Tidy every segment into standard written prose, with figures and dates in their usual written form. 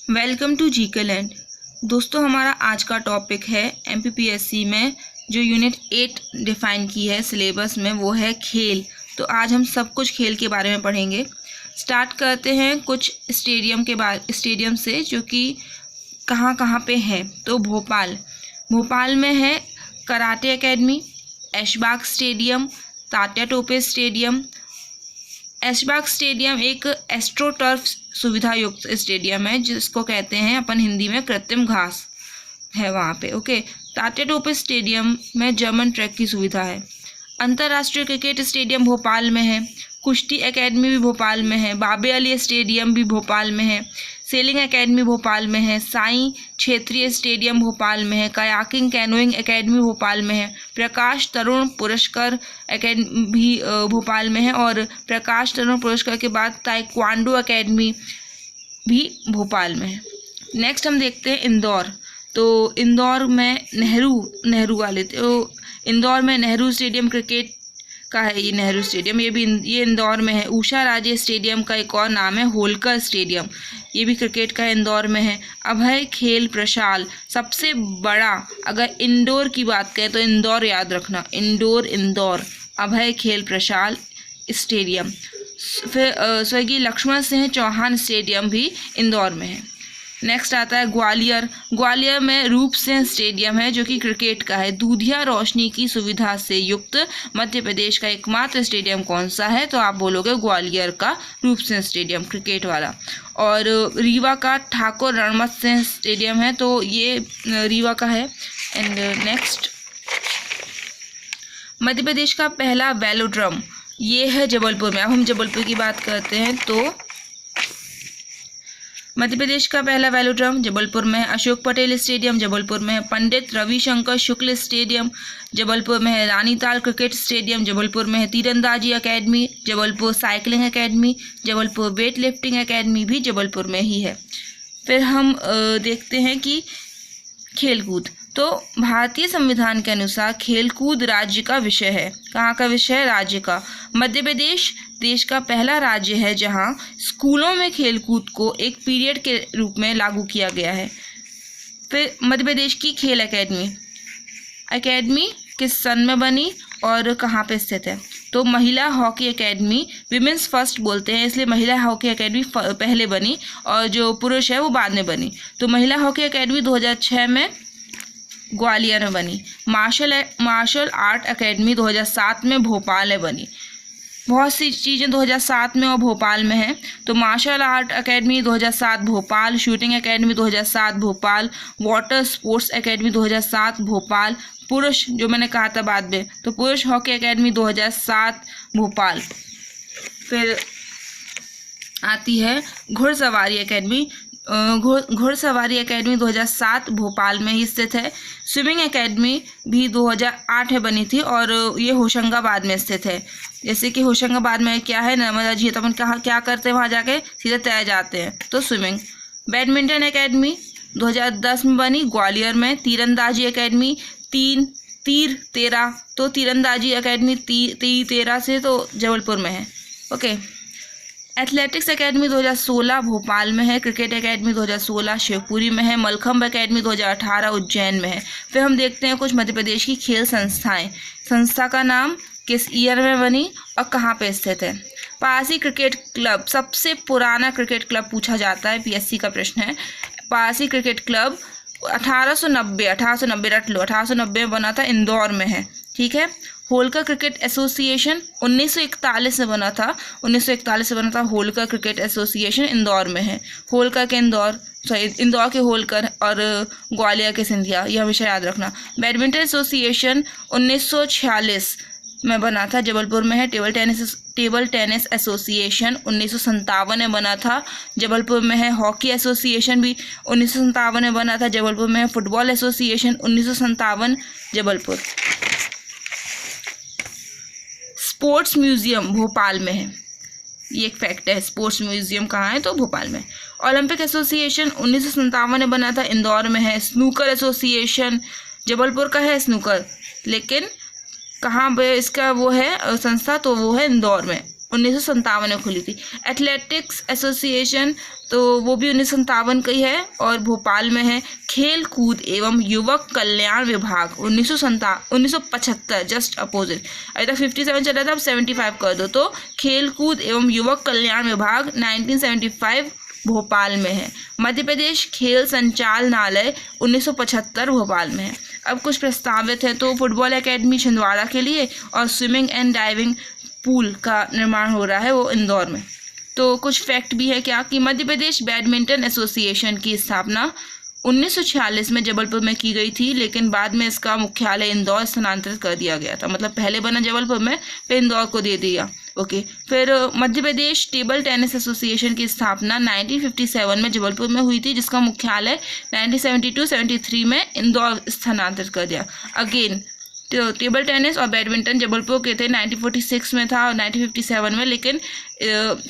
Welcome to GK land. दोस्तों, हमारा आज का टॉपिक है एमपीपीएससी में जो यूनिट 8 डिफ़ाइन की है सिलेबस में, वो है खेल। तो आज हम सब कुछ खेल के बारे में पढ़ेंगे। स्टार्ट करते हैं कुछ स्टेडियम से जो कि कहाँ कहाँ पे है। तो भोपाल में है karate academy, Aishbagh stadium, Tatya Tope stadium. Aishbagh stadium एक एस्ट्रोटर्फ सुविधा युक्त स्टेडियम है जिसको कहते हैं अपन हिंदी में कृत्रिम घास है वहाँ पे। ओके। तात्या टोपे स्टेडियम में जर्मन ट्रैक की सुविधा है। अंतर्राष्ट्रीय क्रिकेट स्टेडियम भोपाल में है। कुश्ती एकेडमी भी भोपाल में है। बाबे अली स्टेडियम भी भोपाल में है। सेलिंग एकेडमी भोपाल में है। साईं क्षेत्रीय स्टेडियम भोपाल में है। कयाकिंग कैनोइंग एकेडमी भोपाल में है। प्रकाश तरुण पुरस्कार एकेडमी भी भोपाल में है। और प्रकाश तरुण पुरस्कार के बाद ताइक्वांडो एकेडमी भी भोपाल में है। नेक्स्ट हम देखते हैं इंदौर। तो इंदौर में नेहरू वाले, तो इंदौर में नेहरू स्टेडियम क्रिकेट का है। ये नेहरू स्टेडियम ये इंदौर में है। उषा राजे स्टेडियम का एक और नाम है होलकर स्टेडियम, ये भी क्रिकेट का इंदौर में है। अभय खेल प्रशाल सबसे बड़ा, अगर इंडोर की बात करें तो इंदौर याद रखना, इंदौर अभय खेल प्रशाल स्टेडियम। फिर स्वर्गीय लक्ष्मण सिंह चौहान स्टेडियम भी इंदौर में है। नेक्स्ट आता है ग्वालियर में रूप सिंह स्टेडियम है जो कि क्रिकेट का है। दूधिया रोशनी की सुविधा से युक्त मध्य प्रदेश का एकमात्र स्टेडियम कौन सा है? तो आप बोलोगे ग्वालियर का रूप सिंह स्टेडियम, क्रिकेट वाला। और रीवा का ठाकुर रणमत सिंह स्टेडियम है, तो ये रीवा का है। एंड नेक्स्ट, मध्य प्रदेश का पहला वेलोड्रम ये है जबलपुर में। अब हम जबलपुर की बात करते हैं तो मध्य प्रदेश का पहला वेलोड्रम जबलपुर में है। अशोक पटेल स्टेडियम जबलपुर में है। पंडित रविशंकर शुक्ल स्टेडियम जबलपुर में है। रानीताल क्रिकेट स्टेडियम जबलपुर में है। तीरंदाजी academy Jabalpur, cycling academy Jabalpur, weight lifting academy भी जबलपुर में ही है। फिर हम देखते हैं कि खेलकूद। तो भारतीय संविधान के अनुसार खेलकूद राज्य का विषय है। कहाँ का विषय है? राज्य का। मध्य प्रदेश देश का पहला राज्य है जहाँ स्कूलों में खेलकूद को एक पीरियड के रूप में लागू किया गया है। फिर मध्य प्रदेश की खेल एकेडमी किस सन में बनी और कहाँ पे स्थित है? तो महिला हॉकी एकेडमी, विमेंस फर्स्ट बोलते हैं इसलिए महिला हॉकी एकेडमी पहले बनी और जो पुरुष है वो बाद में बनी। तो महिला हॉकी एकेडमी 2006 में ग्वालियर में बनी। मार्शल आर्ट एकेडमी 2007 में भोपाल में बनी। बहुत सी चीज़ें 2007 में और भोपाल में हैं। तो martial art academy 2007 Bhopal, shooting academy 2007 Bhopal, water sports academy 2007 Bhopal, पुरुष जो मैंने कहा था बाद में, तो पुरुष हॉकी एकेडमी 2007 भोपाल। फिर आती है घुड़सवारी एकेडमी। घुड़सवारी एकेडमी 2007 भोपाल में ही स्थित है। स्विमिंग एकेडमी भी 2008 में बनी थी और ये होशंगाबाद में स्थित है। जैसे कि होशंगाबाद में क्या है, नर्मदा जी, तो अपन क्या करते हैं वहाँ जाके सीधे तैर जाते हैं, तो स्विमिंग। बैडमिंटन एकेडमी 2010 में बनी ग्वालियर में। तीरंदाजी एकेडमी तीर तेरा, तो तीरंदाजी एकेडमी 13 से तो जबलपुर में है। ओके। एथलेटिक्स एकेडमी 2016 भोपाल में है। क्रिकेट एकेडमी 2016 शिवपुरी में है। मलखम्ब एकेडमी 2018 उज्जैन में है। फिर हम देखते हैं कुछ मध्य प्रदेश की खेल संस्थाएं। संस्था का नाम, किस ईयर में बनी और कहाँ पे स्थित है? पारसी क्रिकेट क्लब, सबसे पुराना क्रिकेट क्लब पूछा जाता है, पीएससी का प्रश्न है। पारसी क्रिकेट क्लब 1890 रट लो, 1890 में बना था, इंदौर में है। ठीक है। होलकर क्रिकेट एसोसिएशन 1941 में बना था। 1941 में बना था होलकर क्रिकेट एसोसिएशन, इंदौर में है। होलकर के इंदौर के होलकर और ग्वालियर के सिंधिया, ये हमेशा याद रखना। बैडमिंटन एसोसिएशन 1946 में बना था, जबलपुर में है। टेबल टेनिस एसोसिएशन 1957 में बना था, जबलपुर में है। हॉकी एसोसिएशन भी 1957 में बना था, जबलपुर में है। Football association 1957 Jabalpur. Sports museum Bhopal में है, ये एक फैक्ट है। स्पोर्ट्स म्यूजियम कहाँ है? तो भोपाल में। ओलंपिक एसोसिएशन 1957 में बना था, इंदौर में है। स्नूकर एसोसिएशन जबलपुर का है स्नूकर, लेकिन कहाँ पे इसका वो है संस्था, तो वो है इंदौर में। 1957 में खुली थी। एथलेटिक्स एसोसिएशन तो वो भी 1957 का ही है और भोपाल में है। खेल कूद एवं युवक कल्याण विभाग 1975, जस्ट अपोजिट। अभी तक 57 चल रहा था, अब 75 कर दो तो खेल कूद एवं युवक कल्याण विभाग 1975 भोपाल में है। मध्य प्रदेश खेल संचालनालय 1975 भोपाल में है। अब कुछ प्रस्तावित है तो फुटबॉल एकेडमी छिंदवाड़ा के लिए और स्विमिंग एंड डाइविंग पूल का निर्माण हो रहा है वो इंदौर में। तो कुछ फैक्ट भी है क्या कि मध्य प्रदेश बैडमिंटन एसोसिएशन की स्थापना 1946 में जबलपुर में की गई थी, लेकिन बाद में इसका मुख्यालय इंदौर स्थानांतरित कर दिया गया था। मतलब पहले बना जबलपुर में, फिर इंदौर को दे दिया। ओके। फिर Madhya Pradesh table tennis association की स्थापना 1957 में जबलपुर में हुई थी, जिसका मुख्यालय 1972-73 में इंदौर स्थानांतरित कर दिया। अगेन तो टेबल टेनिस और बैडमिंटन जबलपुर के थे, 1946 में था और 1957 में, लेकिन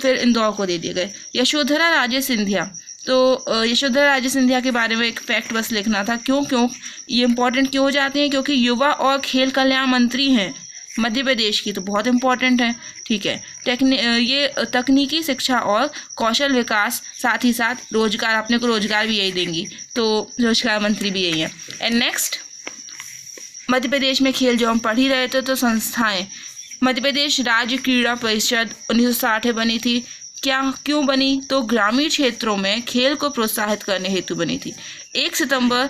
फिर इंदौर को दे दिए गए। यशोधरा राजे सिंधिया, तो यशोधरा राजे सिंधिया के बारे में एक फैक्ट बस लिखना था। क्यों ये इंपॉर्टेंट क्यों हो जाते हैं? क्योंकि युवा और खेल कल्याण मंत्री हैं मध्य प्रदेश की, तो बहुत इंपॉर्टेंट है। ठीक है। ये तकनीकी शिक्षा और कौशल विकास, साथ ही साथ रोजगार, अपने को रोजगार भी यही देंगी, तो रोजगार मंत्री भी यही है। एंड नेक्स्ट, मध्य प्रदेश में खेल जो हम पढ़ ही रहे थे, तो संस्थाएं। मध्य प्रदेश राज्य क्रीड़ा परिषद 1960 में बनी थी। क्यों बनी? तो ग्रामीण क्षेत्रों में खेल को प्रोत्साहित करने हेतु बनी थी। 1 सितंबर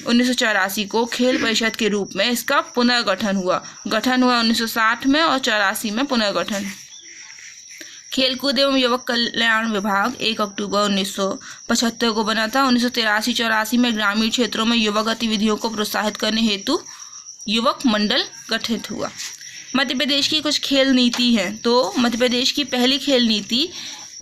1984 को खेल परिषद के रूप में इसका पुनर्गठन हुआ। गठन हुआ 1960 में और 84 में पुनर्गठन। खेलकूद एवं युवक कल्याण विभाग 1 अक्टूबर 1975 को बना था। 1983-84 में ग्रामीण क्षेत्रों में युवा गतिविधियों को प्रोत्साहित करने हेतु युवक मंडल गठित हुआ। मध्य प्रदेश की कुछ खेल नीति है, तो मध्य प्रदेश की पहली खेल नीति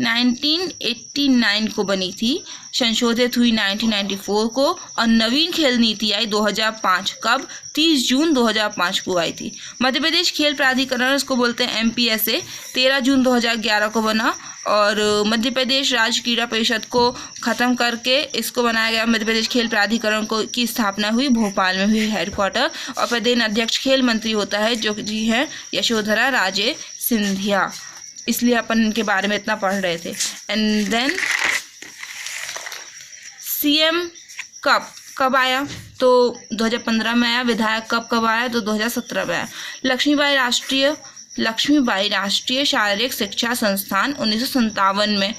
1989 को बनी थी, संशोधित हुई 1994 को, और नवीन खेल नीति आई 2005। कब? 30 जून 2005 को आई थी। मध्य प्रदेश खेल प्राधिकरण, इसको बोलते हैं MPSA, 13 जून 2011 को बना, और मध्य प्रदेश राज्य क्रीड़ा परिषद को ख़त्म करके इसको बनाया गया। मध्य प्रदेश खेल प्राधिकरण को की स्थापना हुई, भोपाल में हुई हेडक्वार्टर, और प्रदेश अध्यक्ष खेल मंत्री होता है जो जी है यशोधरा राजे सिंधिया, इसलिए अपन इनके बारे में इतना पढ़ रहे थे। एंड देन CM कब आया? तो 2015 में आया। विधायक कब आया? तो 2017 में आया। लक्ष्मीबाई राष्ट्रीय शारीरिक शिक्षा संस्थान 1957 में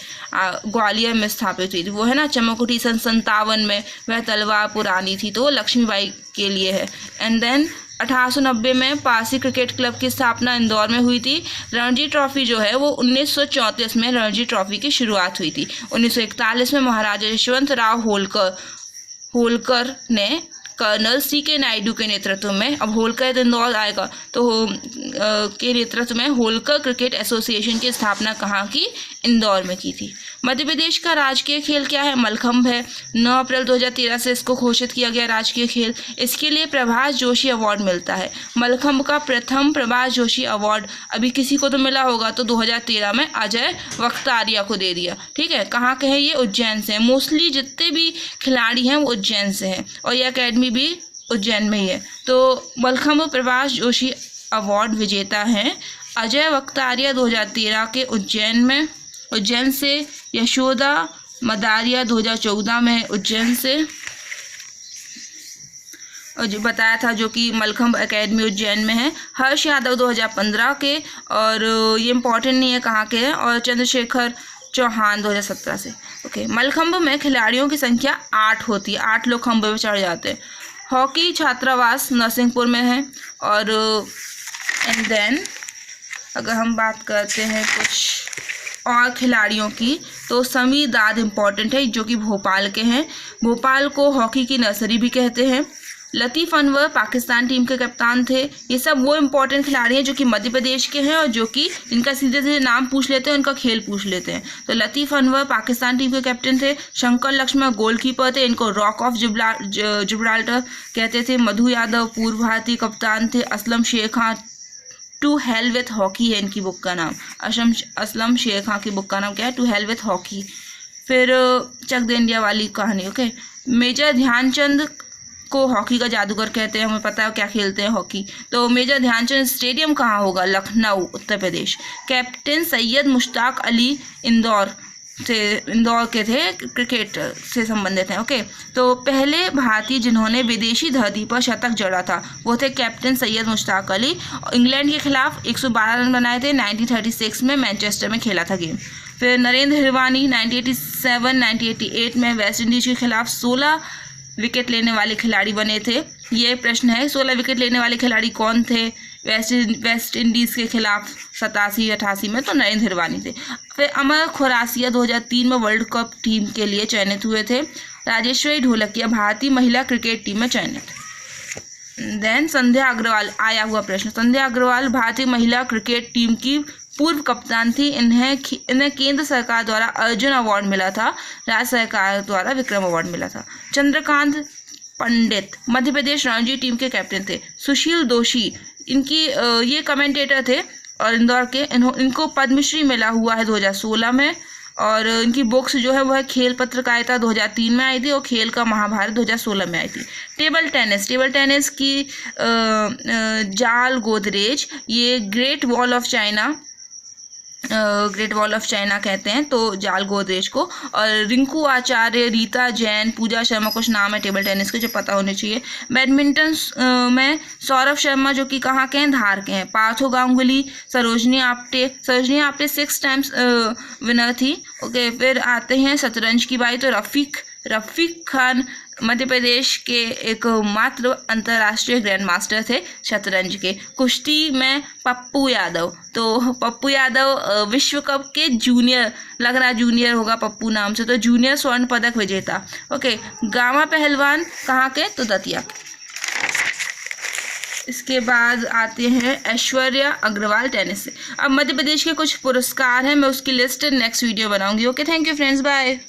ग्वालियर में स्थापित हुई थी। वो है ना चमकुटी 57 में, वह तलवार पुरानी थी, तो लक्ष्मीबाई के लिए है। एंड देन 1890 में पारसी क्रिकेट क्लब की स्थापना इंदौर में हुई थी। रणजी ट्रॉफी जो है वो 1934 में रणजी ट्रॉफी की शुरुआत हुई थी। 1941 में महाराजा यशवंतराव होलकर ने कर्नल CK नायडू के नेतृत्व में, अब होलकर इंदौर आएगा, तो के नेतृत्व में होलकर क्रिकेट एसोसिएशन की स्थापना कहाँ की? इंदौर में की थी। मध्य प्रदेश का राजकीय खेल क्या है? मलखंभ है। 9 अप्रैल 2013 से इसको घोषित किया गया राजकीय खेल। इसके लिए प्रभाष जोशी अवार्ड मिलता है। मलखंभ का प्रथम प्रभाष जोशी अवार्ड अभी किसी को तो मिला होगा, तो 2013 में अजय वक्तारिया को दे दिया। ठीक है। कहाँ के हैं ये? उज्जैन से हैं। मोस्टली जितने भी खिलाड़ी हैं वो उज्जैन से हैं, और ये अकेडमी भी उज्जैन में ही है। तो मलखंभ प्रभाष जोशी अवार्ड विजेता हैं अजय वक्तारिया 2013 के उज्जैन से। यशोदा मदारिया 2014 में उज्जैन से, और जो बताया था जो कि मलखंभ एकेडमी उज्जैन में है। हर्ष यादव 2015 के, और ये इंपॉर्टेंट नहीं है कहाँ के हैं, और चंद्रशेखर चौहान 2017 से। ओके। मलखंभ में खिलाड़ियों की संख्या 8 होती है, 8 लोग खंभे पर चढ़ जाते हैं। हॉकी छात्रावास नरसिंहपुर में है। और एंड देन अगर हम बात करते हैं कुछ और खिलाड़ियों की, तो समीर दाद इम्पॉर्टेंट है, जो कि भोपाल के हैं। भोपाल को हॉकी की नर्सरी भी कहते हैं। लतीफ़ अनवर पाकिस्तान टीम के कप्तान थे। ये सब वो इम्पोर्टेंट खिलाड़ी हैं जो कि मध्य प्रदेश के हैं, और जो कि जिनका सीधे सीधे नाम पूछ लेते हैं, उनका खेल पूछ लेते हैं। तो लतीफ़ अनवर पाकिस्तान टीम के कैप्टन थे। शंकर लक्ष्मण गोलकीपर थे, इनको रॉक ऑफ जिब्राल्टर कहते थे। मधु यादव पूर्व भारतीय कप्तान थे। असलम शेर खां, टू हेल विथ हॉकी है इनकी बुक का नाम। असलम शेर खां की बुक का नाम क्या है? To hell with hockey. फिर चक दे इंडिया वाली कहानी। ओके। मेजर ध्यानचंद किसको हॉकी का जादूगर कहते हैं, हमें पता है क्या खेलते हैं हॉकी। तो मेजर ध्यानचंद स्टेडियम कहाँ होगा, लखनऊ उत्तर प्रदेश। कैप्टन सैयद मुश्ताक अली इंदौर के थे, क्रिकेट से संबंधित हैं। ओके, तो पहले भारतीय जिन्होंने विदेशी धरती पर शतक जड़ा था वो थे कैप्टन सैयद मुश्ताक अली। इंग्लैंड के खिलाफ 112 रन बनाए थे, 1936 में मैनचेस्टर में खेला था गेम। फिर नरेंद्र हिरवानी 1987 1988 में वेस्ट इंडीज के खिलाफ 16 विकेट लेने वाले खिलाड़ी बने थे। ये प्रश्न है, 16 विकेट लेने वाले खिलाड़ी कौन थे वेस्ट इंडीज़ के खिलाफ 87-88 में, तो नरेंद्र हिरवानी थे। फिर अमर खुरासिया 2003 में वर्ल्ड कप टीम के लिए चयनित हुए थे। राजेश्वरी ढोलकिया भारतीय महिला क्रिकेट टीम में चयनित। देन संध्या अग्रवाल, आया हुआ प्रश्न, संध्या अग्रवाल भारतीय महिला क्रिकेट टीम की पूर्व कप्तान थी। इन्हें केंद्र सरकार द्वारा अर्जुन अवार्ड मिला था, राज्य सरकार द्वारा विक्रम अवार्ड मिला था। चंद्रकांत पंडित मध्य प्रदेश रणजी टीम के कैप्टन थे। सुशील दोषी इनकी ये कमेंटेटर थे और इंदौर के, इनको पद्मश्री मिला हुआ है 2016 में। और इनकी बुक्स जो है वह खेल पत्रकारिता 2003 में आई थी और खेल का महाभारत 2016 में आई थी। टेबल टेनिस की जाल गोदरेज, ये ग्रेट वॉल ऑफ चाइना कहते हैं तो जाल गोदरेज को। और रिंकू आचार्य, रीता जैन, पूजा शर्मा, कुछ नाम है टेबल टेनिस के जो पता होने चाहिए। बैडमिंटन में सौरभ शर्मा जो कि कहाँ के हैं, धार के हैं। पार्थो गांगुली, सरोजनी आप्टे 6 टाइम्स विनर थी। ओके, फिर आते हैं शतरंज की बारी, तो रफ़ीक खान मध्य प्रदेश के एकमात्र अंतर्राष्ट्रीय ग्रैंड मास्टर थे शतरंज के। कुश्ती में पप्पू यादव, तो पप्पू यादव विश्व कप के जूनियर, लग रहा जूनियर होगा पप्पू नाम से, तो जूनियर स्वर्ण पदक विजेता। ओके, गामा पहलवान कहाँ के, तो दतिया। इसके बाद आते हैं ऐश्वर्या अग्रवाल टेनिस से। अब मध्य प्रदेश के कुछ पुरस्कार हैं, मैं उसकी लिस्ट नेक्स्ट वीडियो बनाऊंगी। Okay, thank you friends, bye.